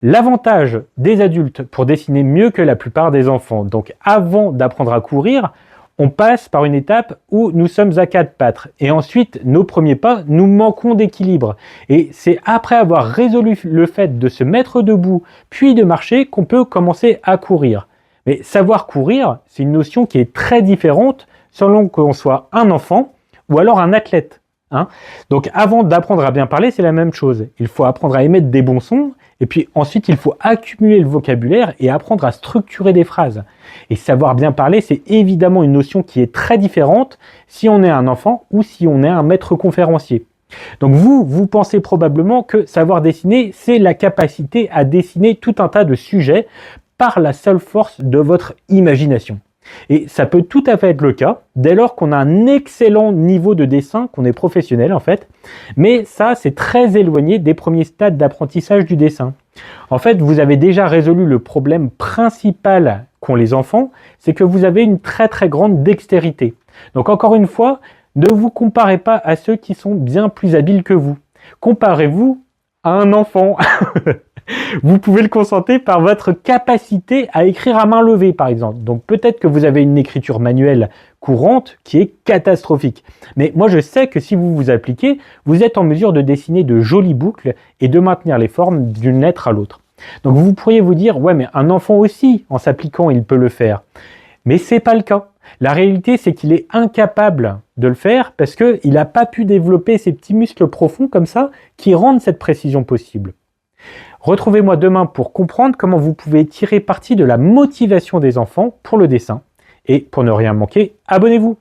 L'avantage des adultes pour dessiner mieux que la plupart des enfants, donc avant d'apprendre à courir, on passe par une étape où nous sommes à quatre pattes. Et ensuite, nos premiers pas, nous manquons d'équilibre. Et c'est après avoir résolu le fait de se mettre debout, puis de marcher, qu'on peut commencer à courir. Mais savoir courir, c'est une notion qui est très différente selon qu'on soit un enfant ou alors un athlète. Hein. Donc avant d'apprendre à bien parler, c'est la même chose. Il faut apprendre à émettre des bons sons, et puis ensuite il faut accumuler le vocabulaire et apprendre à structurer des phrases. Et savoir bien parler, c'est évidemment une notion qui est très différente si on est un enfant ou si on est un maître conférencier. Donc vous pensez probablement que savoir dessiner, c'est la capacité à dessiner tout un tas de sujets par la seule force de votre imagination. Et ça peut tout à fait être le cas dès lors qu'on a un excellent niveau de dessin, qu'on est professionnel en fait, mais ça c'est très éloigné des premiers stades d'apprentissage du dessin. En fait, vous avez déjà résolu le problème principal qu'ont les enfants, c'est que vous avez une très grande dextérité. Donc encore une fois, ne vous comparez pas à ceux qui sont bien plus habiles que vous. Comparez-vous à un enfant. Vous pouvez le constater par votre capacité à écrire à main levée, par exemple. Donc peut-être que vous avez une écriture manuelle courante qui est catastrophique. Mais moi, je sais que si vous vous appliquez, vous êtes en mesure de dessiner de jolies boucles et de maintenir les formes d'une lettre à l'autre. Donc vous pourriez vous dire, ouais, mais un enfant aussi, en s'appliquant, il peut le faire. Mais c'est pas le cas. La réalité, c'est qu'il est incapable de le faire parce qu'il n'a pas pu développer ces petits muscles profonds comme ça qui rendent cette précision possible. Retrouvez-moi demain pour comprendre comment vous pouvez tirer parti de la motivation des enfants pour le dessin. Et pour ne rien manquer, abonnez-vous!